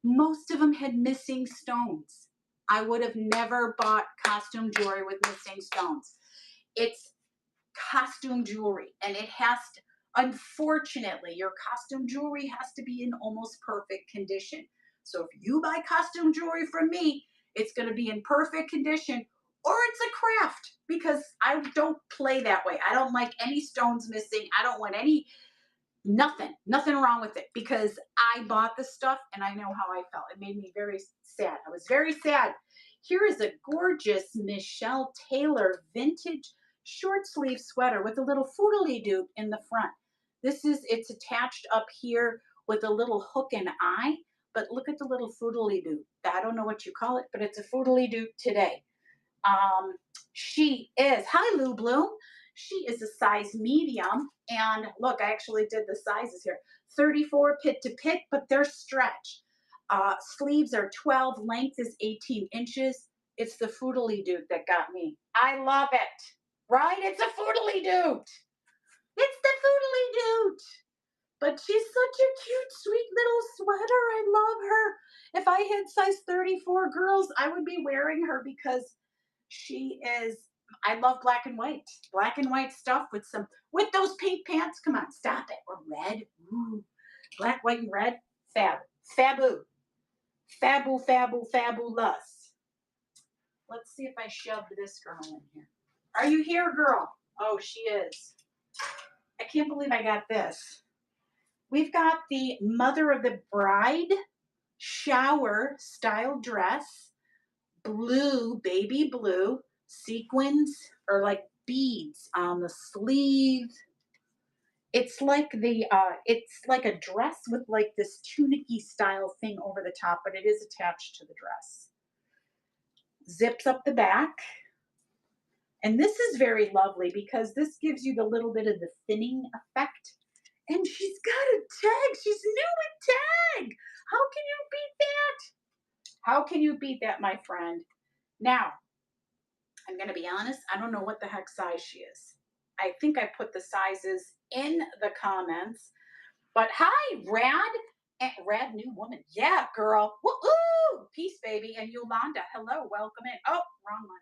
most of them had missing stones. I would have never bought costume jewelry with missing stones. It's costume jewelry and it has to, unfortunately, your costume jewelry has to be in almost perfect condition. So if you buy costume jewelry from me, it's going to be in perfect condition or it's a craft because I don't play that way. I don't like any stones missing. I don't want nothing wrong with it because I bought the stuff and I know how I felt. It made me very sad. I was very sad. Here is a gorgeous Michelle Taylor vintage short sleeve sweater with a little foodly-doo in the front. It's attached up here with a little hook and eye, but look at the little foodly-doo. I don't know what you call it, but it's a foodly-doo today. She is, hi Lou Bloom. She is a size medium. And look, I actually did the sizes here. 34 pit to pit, but they're stretch. Sleeves are 12, length is 18 inches. It's the foodly-doo that got me. I love it, right? It's a foodly-doo. It's the foodly-doo. But she's such a cute, sweet little sweater. I love her. If I had size 34 girls, I would be wearing her because she is, I love black and white stuff with those pink pants. Come on, stop it. Or red. Ooh, black, white, and red. Fabu. Fabulous. Let's see if I shoved this girl in here. Are you here, girl? Oh, she is. I can't believe I got this. We've got the Mother of the Bride shower style dress. Blue, baby blue, sequins or like beads on the sleeve. It's like it's like a dress with like this tunicky style thing over the top, but it is attached to the dress. Zips up the back. And this is very lovely because this gives you the little bit of the thinning effect. And she's got a tag. She's new with tag. How can you beat that? How can you beat that, my friend? Now, I'm going to be honest, I don't know what the heck size she is. I think I put the sizes in the comments. But hi, Rad new woman. Yeah, girl. Woo! Peace, baby. And Yolanda, hello, welcome in. Oh, wrong one.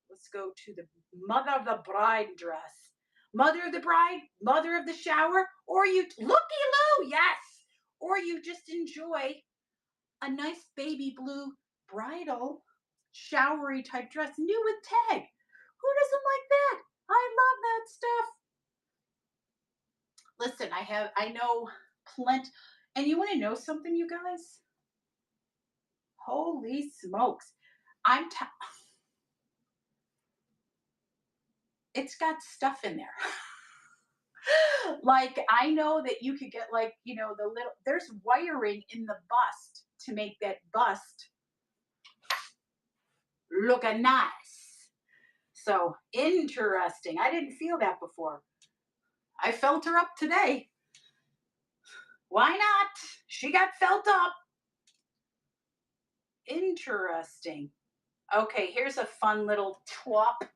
Let's go to the mother of the bride dress. Mother of the bride, mother of the shower, or you looky loo, yes. Or you just enjoy a nice baby blue bridal showery type dress, new with tag. Who doesn't like that? I love that stuff. Listen, I know plenty. And you want to know something, you guys? Holy smokes. I'm t- it's got stuff in there. Like I know that you could get like, the little there's wiring in the bust to make that bust look a nice. So interesting. I didn't feel that before. I felt her up today. Why not? She got felt up. Interesting. Okay, here's a fun little twop.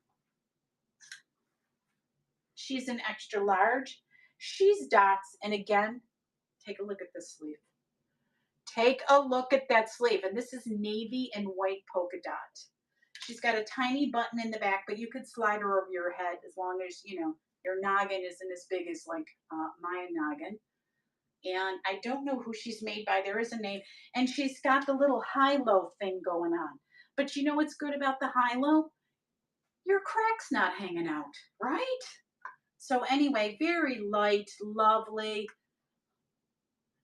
She's an extra large. She's dots. And again, take a look at this sleeve. Take a look at that sleeve. And this is navy and white polka dot. She's got a tiny button in the back, but you could slide her over your head as long as, your noggin isn't as big as like my noggin. And I don't know who she's made by. There is a name. And she's got the little high-low thing going on. But you know what's good about the high-low? Your crack's not hanging out, right? So anyway, very light, lovely.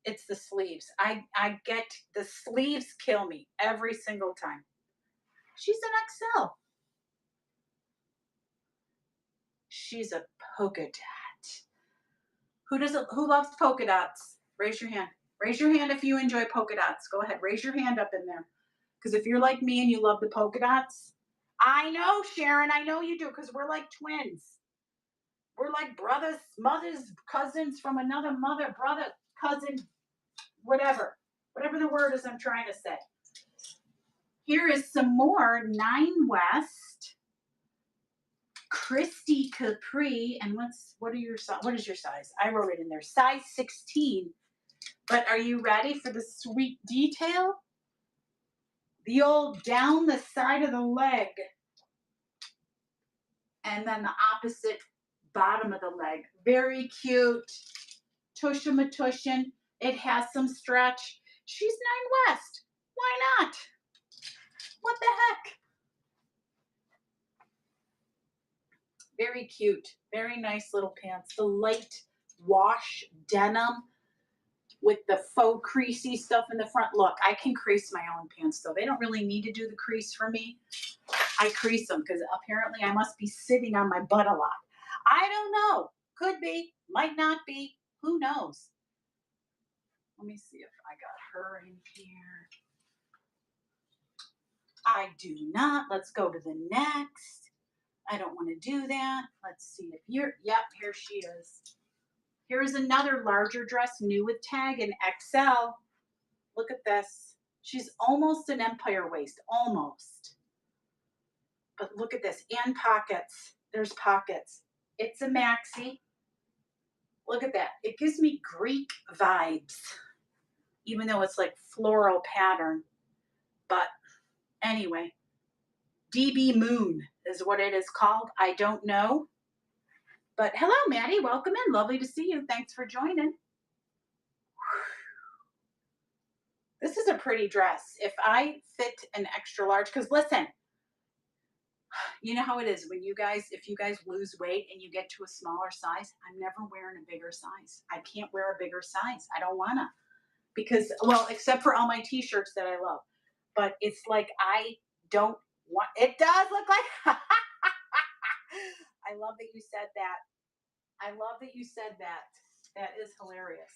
It's the sleeves. I get the sleeves kill me every single time. She's an XL. She's a polka dot. Who loves polka dots? Raise your hand. Raise your hand if you enjoy polka dots. Go ahead, raise your hand up in there. Because if you're like me and you love the polka dots, I know, Sharon, I know you do, because we're like twins. We're like brothers, mothers, cousins from another mother, brother, cousin, whatever the word is I'm trying to say. Here is some more Nine West, Christy Capri, and what is your size? I wrote it in there, size 16. But are you ready for the sweet detail? The old down the side of the leg, and then the opposite bottom of the leg. Very cute. Tushin matushin. It has some stretch. She's Nine West. Why not? What the heck? Very cute. Very nice little pants. The light wash denim with the faux creasy stuff in the front. Look, I can crease my own pants though. They don't really need to do the crease for me. I crease them because apparently I must be sitting on my butt a lot. I don't know. Could be. Might not be. Who knows? Let me see if I got her in here. I do not. Let's go to the next. I don't want to do that. Let's see if you're, yep, here she is. Here's another larger dress, new with tag in XL. Look at this. She's almost an empire waist, almost. But look at this, and pockets. There's pockets. It's a maxi. Look at that. It gives me Greek vibes, even though it's like floral pattern. But anyway, DB Moon is what it is called. I don't know. But hello, Maddie. Welcome in. Lovely to see you. Thanks for joining. This is a pretty dress. If I fit an extra large, because listen, you know how it is when if you guys lose weight and you get to a smaller size, I'm never wearing a bigger size. I can't wear a bigger size. I don't want to. Because, well, except for all my t-shirts that I love. But it's like I don't want, it does look like, I love that you said that. I love that you said that. That is hilarious.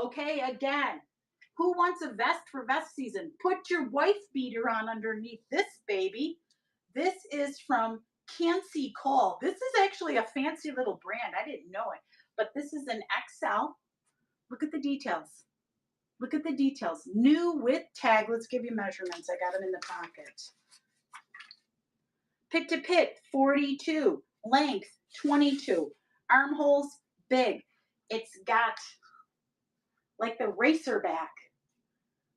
Okay, again, who wants a vest for vest season? Put your wife beater on underneath this baby. This is from Cancy Cole. This is actually a fancy little brand. I didn't know it, but this is an XL. Look at the details. Look at the details. New with tag. Let's give you measurements. I got them in the pocket. Pit to pit, 42. Length, 22. Armholes, big. It's got like the racer back.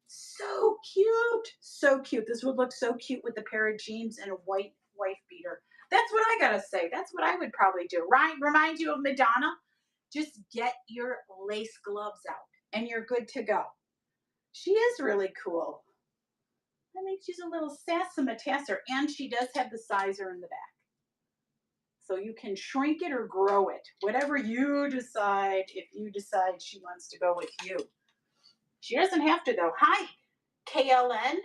So cute. So cute. This would look so cute with a pair of jeans and a white wife beater. That's what I gotta say. That's what I would probably do. Right? Reminds you of Madonna. Just get your lace gloves out and you're good to go. She is really cool. I think she's a little sassamatasser, and she does have the sizer in the back. So you can shrink it or grow it, whatever you decide, if you decide she wants to go with you. She doesn't have to, though. Hi, KLN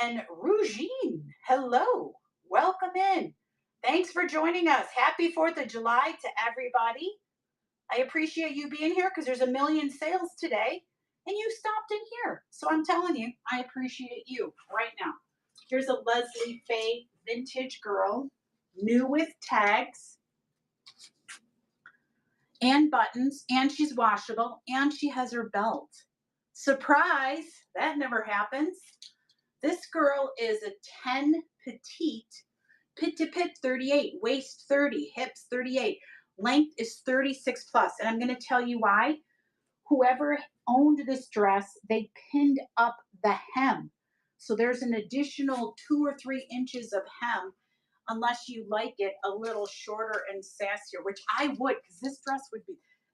and Rougine. Hello. Welcome in. Thanks for joining us. Happy 4th of July to everybody. I appreciate you being here because there's a million sales today. And you stopped in here. So I'm telling you, I appreciate you right now. Here's a Leslie Faye vintage girl, new with tags and buttons, and she's washable, and she has her belt. Surprise, that never happens. This girl is a 10 petite, pit to pit 38, waist 30, hips 38, length is 36 plus. And I'm going to tell you why. Whoever owned this dress, they pinned up the hem. So there's an additional 2 or 3 inches of hem, unless you like it a little shorter and sassier, which I would, because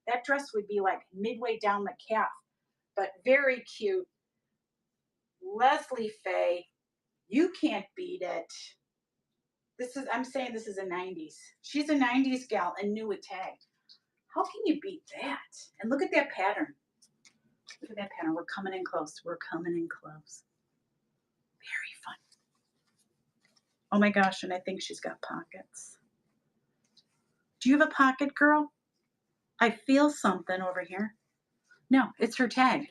that dress would be like midway down the calf. But very cute. Leslie Faye, you can't beat it. I'm saying this is a 90s. She's a 90s gal and new with tag. How can you beat that? And look at that pattern. Look at that pattern. We're coming in close. We're coming in close. Very fun. Oh my gosh, and I think she's got pockets. Do you have a pocket, girl? I feel something over here. No, it's her tag.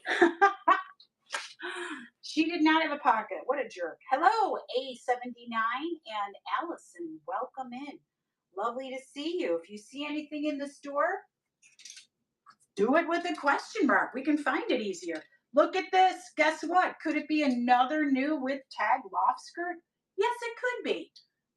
She did not have a pocket. What a jerk. Hello, A79 and Allison. Welcome in. Lovely to see you. If you see anything in the store, do it with a question mark. We can find it easier. Look at this. Guess what? Could it be another new with tag loft skirt? Yes, it could be.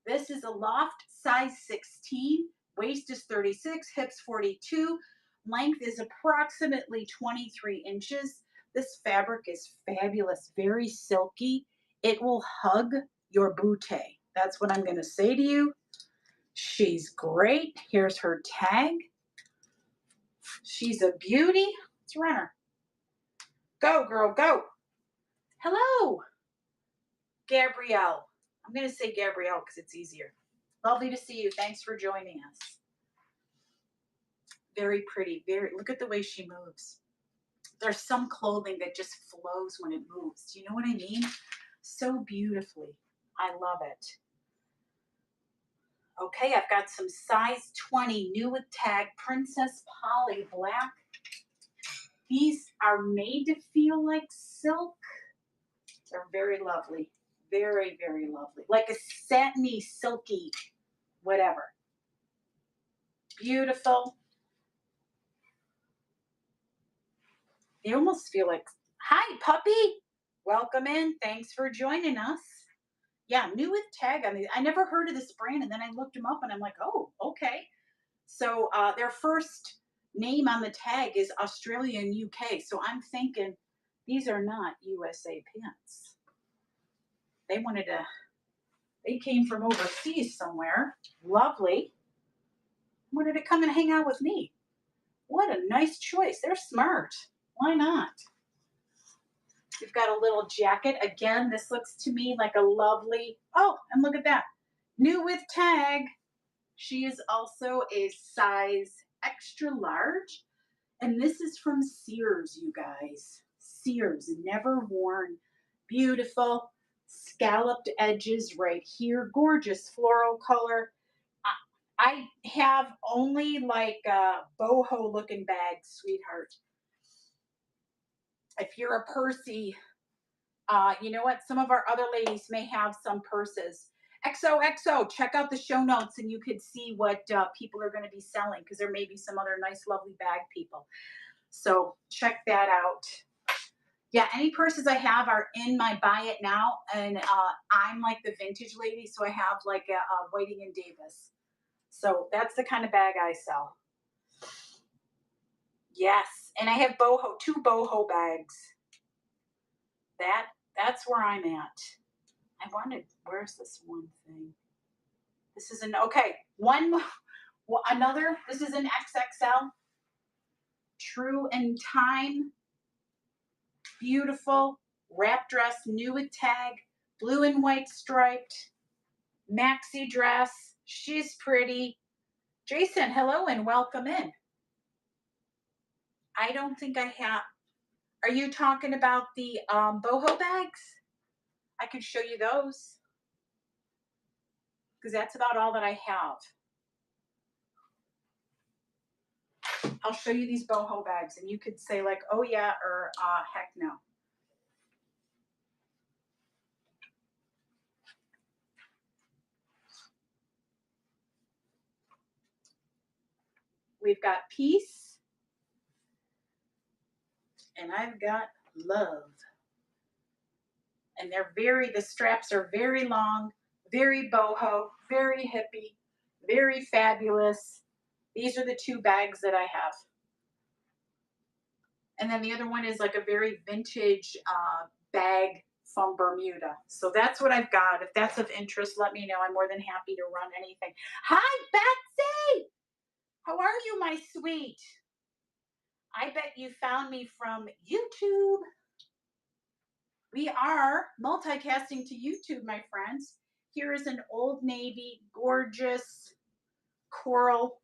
This is a loft size 16. Waist is 36, hips 42. Length is approximately 23 inches. This fabric is fabulous, very silky. It will hug your bootay. That's what I'm going to say to you. She's great. Here's her tag. She's a beauty. Let's run her. Go, girl, go. Hello, Gabrielle. I'm going to say Gabrielle because it's easier. Lovely to see you. Thanks for joining us. Very pretty. Look at the way she moves. There's some clothing that just flows when it moves. Do you know what I mean? So beautifully. I love it. Okay, I've got some size 20 new with tag Princess Polly black. These are made to feel like silk. They're very lovely. Very, very lovely. Like a satiny, silky, whatever. Beautiful. They almost feel like, hi, puppy. Welcome in. Thanks for joining us. Yeah, new with tag on these. I never heard of this brand, and then I looked them up, and I'm like, oh, okay. So their first name on the tag is Australia and UK. So I'm thinking these are not USA pants. They came from overseas somewhere. Lovely. Wanted to come and hang out with me. What a nice choice. They're smart. Why not? We've got a little jacket. Again, this looks to me like a lovely, oh, and look at that. New with tag. She is also a size extra large. And this is from Sears, you guys. Sears, never worn. Beautiful. Scalloped edges right here. Gorgeous floral color. I have only like boho looking bags, sweetheart. If you're a Percy, you know what? Some of our other ladies may have some purses. XOXO, check out the show notes and you could see what people are going to be selling because there may be some other nice, lovely bag people. So check that out. Yeah, any purses I have are in my buy it now, and I'm like the vintage lady, so I have like a Whiting and Davis. So that's the kind of bag I sell. Yes, and I have boho, two boho bags. That that's where I'm at. I wanted. Where's this one thing? This is an okay. One, another. This is an XXL. True in time. Beautiful wrap dress, new with tag, blue and white striped maxi dress. She's pretty. Jason, hello and welcome in. I don't think I have. Are you talking about the boho bags? I can show you those because that's about all that I have. I'll show you these boho bags and you could say like, oh yeah, or heck no. We've got peace and I've got love. And the straps are very long, very boho, very hippie, very fabulous. These are the two bags that I have. And then the other one is like a very vintage bag from Bermuda. So that's what I've got. If that's of interest, let me know. I'm more than happy to run anything. Hi, Betsy. How are you, my sweet? I bet you found me from YouTube. We are multicasting to YouTube, my friends. Here is an Old Navy, gorgeous coral,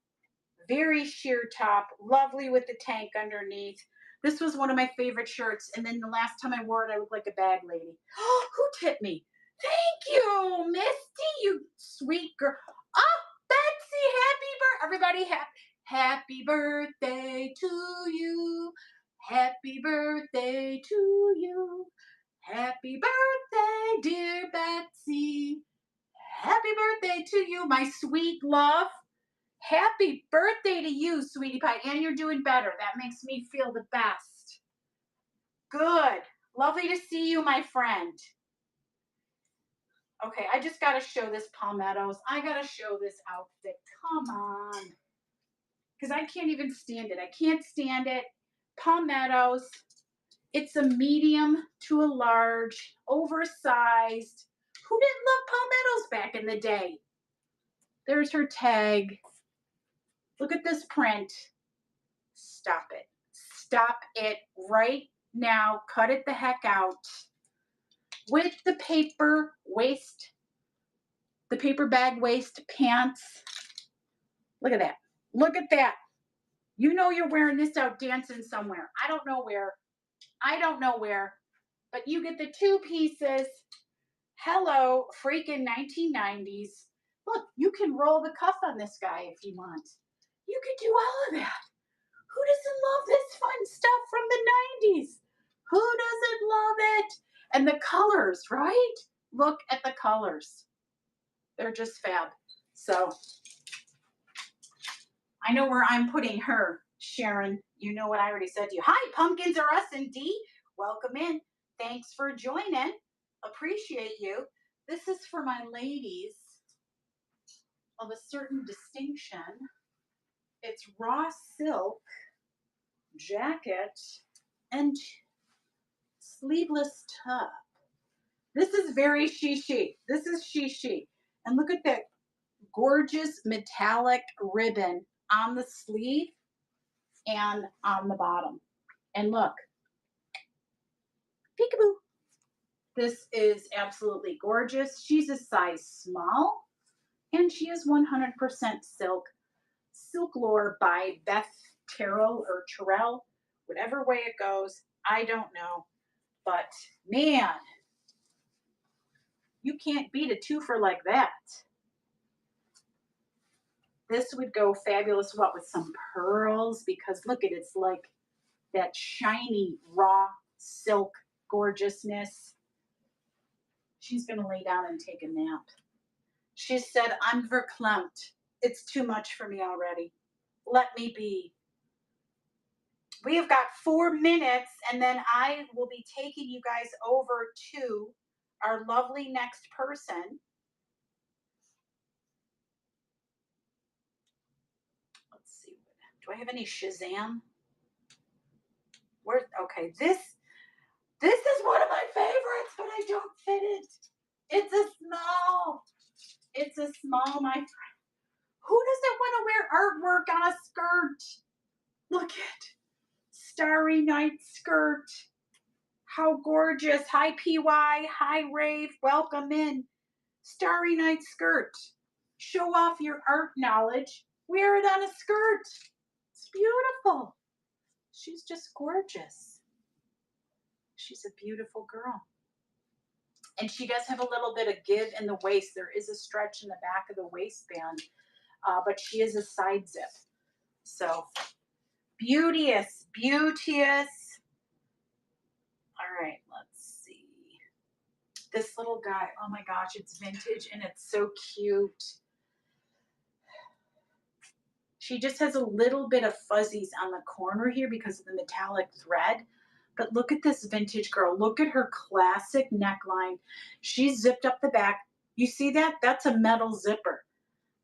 very sheer top, lovely with the tank underneath. This was one of my favorite shirts. And then the last time I wore it, I looked like a bag lady. Oh, who tipped me? Thank you, Misty, you sweet girl. Oh, Betsy, everybody, happy birthday to you. Happy birthday to you. Happy birthday, dear Betsy. Happy birthday to you, my sweet love. Happy birthday to you, sweetie pie. And you're doing better. That makes me feel the best. Good. Lovely to see you, my friend. Okay, I just got to show this palmettos. I got to show this outfit. Come on. Because I can't even stand it. I can't stand it. Palmettos. It's a medium to a large, oversized. Who didn't love palmettos back in the day? There's her tag. Look at this print. Stop it. Stop it right now. Cut it the heck out. With the paper waist, the paper bag waist pants. Look at that. Look at that. You know you're wearing this out dancing somewhere. I don't know where. I don't know where. But you get the two pieces. Hello, freaking 1990s. Look, you can roll the cuff on this guy if you want. You could do all of that. Who doesn't love this fun stuff from the 90s? Who doesn't love it? And the colors, right? Look at the colors. They're just fab. So I know where I'm putting her, Sharon. You know what I already said to you. Hi, pumpkins are us and D. Welcome in. Thanks for joining. Appreciate you. This is for my ladies of a certain distinction. It's raw silk jacket and sleeveless top. This is very she. This is she. And look at that gorgeous metallic ribbon on the sleeve and on the bottom. And look, peekaboo. This is absolutely gorgeous. She's a size small and she is 100% silk. Silk Lore by Beth Terrell, whatever way it goes. I don't know. But man, you can't beat a twofer like that. This would go fabulous, what, with some pearls? Because look at it, it's like that shiny, raw silk gorgeousness. She's going to lay down and take a nap. She said, I'm verklempt. It's too much for me already. Let me be. We have got 4 minutes, and then I will be taking you guys over to our lovely next person. Let's see. Do I have any Shazam? Where? Okay, this is one of my favorites, but I don't fit it. It's a small. It's a small, my friend. Who doesn't want to wear artwork on a skirt? Look at Starry Night skirt. How gorgeous. Hi, PY. Hi, Rave. Welcome in. Starry Night skirt. Show off your art knowledge. Wear it on a skirt. It's beautiful. She's just gorgeous. She's a beautiful girl. And she does have a little bit of give in the waist. There is a stretch in the back of the waistband, but she is a side zip. So beauteous, beauteous. All right, let's see. This little guy, oh my gosh, it's vintage and it's so cute. She just has a little bit of fuzzies on the corner here because of the metallic thread. But look at this vintage girl. Look at her classic neckline. She's zipped up the back. You see that? That's a metal zipper.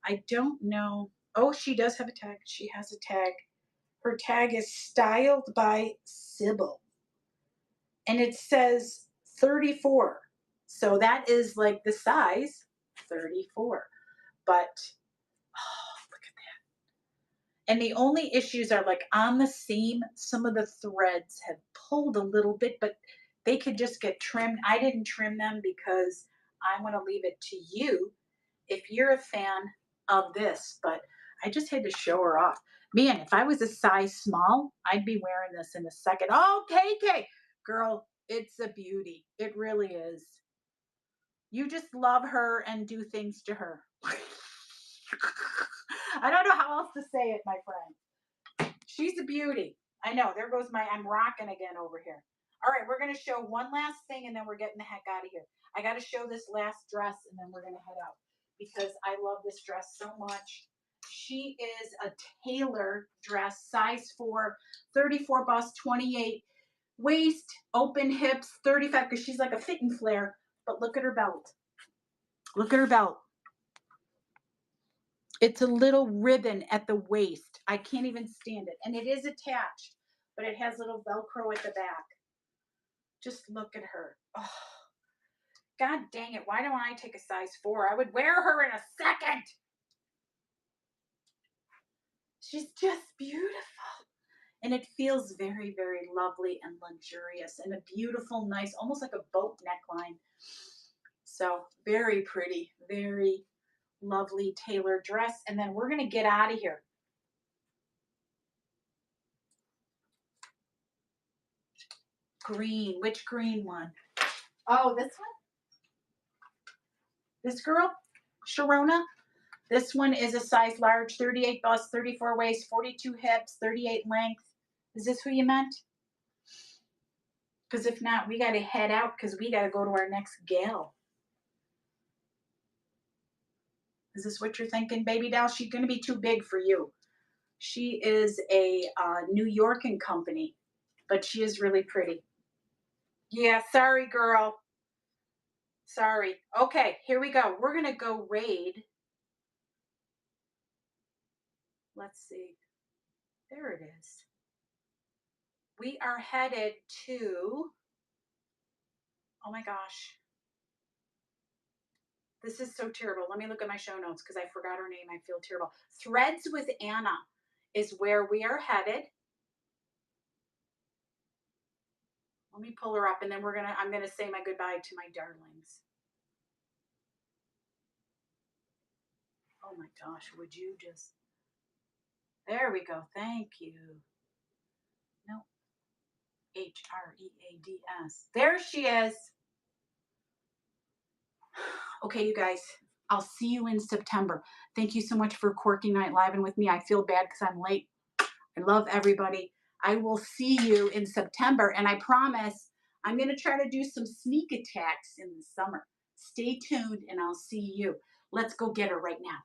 I don't know. Oh, she does have a tag. She has a tag. Her tag is styled by Sybil. And it says 34. So that is like the size 34. But and the only issues are like on the seam, some of the threads have pulled a little bit, but they could just get trimmed. I didn't trim them because I want to leave it to you if you're a fan of this, but I just had to show her off. Man, if I was a size small, I'd be wearing this in a second. Oh, KK, girl, it's a beauty. It really is. You just love her and do things to her. I don't know how else to say it, my friend. She's a beauty. I know. There goes I'm rocking again over here. All right, we're going to show one last thing and then we're getting the heck out of here. I got to show this last dress and then we're going to head out because I love this dress so much. She is a tailor dress, size 4, 34 bust, 28 waist, open hips, 35 because she's like a fit and flare. But look at her belt. Look at her belt. It's a little ribbon at the waist. I can't even stand it. And it is attached, but it has little Velcro at the back. Just look at her. Oh, God dang it. Why don't I take a size 4? I would wear her in a second. She's just beautiful. And it feels very, very lovely and luxurious and a beautiful, nice, almost like a boat neckline. So very pretty, very lovely tailored dress. And then we're going to get out of here. Green. Which green one? Oh, this one? This girl? Sharona? This one is a size large, 38 bust, 34 waist, 42 hips, 38 length. Is this who you meant? Because if not, we got to head out because we got to go to our next gal. Is this what you're thinking, baby doll? She's going to be too big for you. She is a New York and company, but she is really pretty. Yeah, sorry, girl. Sorry. Okay, here we go. We're going to go raid. Let's see. There it is. We are headed to, oh my gosh. This is so terrible. Let me look at my show notes because I forgot her name. I feel terrible. Threads with Anna is where we are headed. Let me pull her up and then I'm gonna say my goodbye to my darlings. Oh my gosh, would you just, there we go. Thank you. No. HREADS. There she is. Okay, you guys, I'll see you in September. Thank you so much for Quirky Night Living with me. I feel bad because I'm late. I love everybody. I will see you in September, and I promise I'm going to try to do some sneak attacks in the summer. Stay tuned, and I'll see you. Let's go get her right now.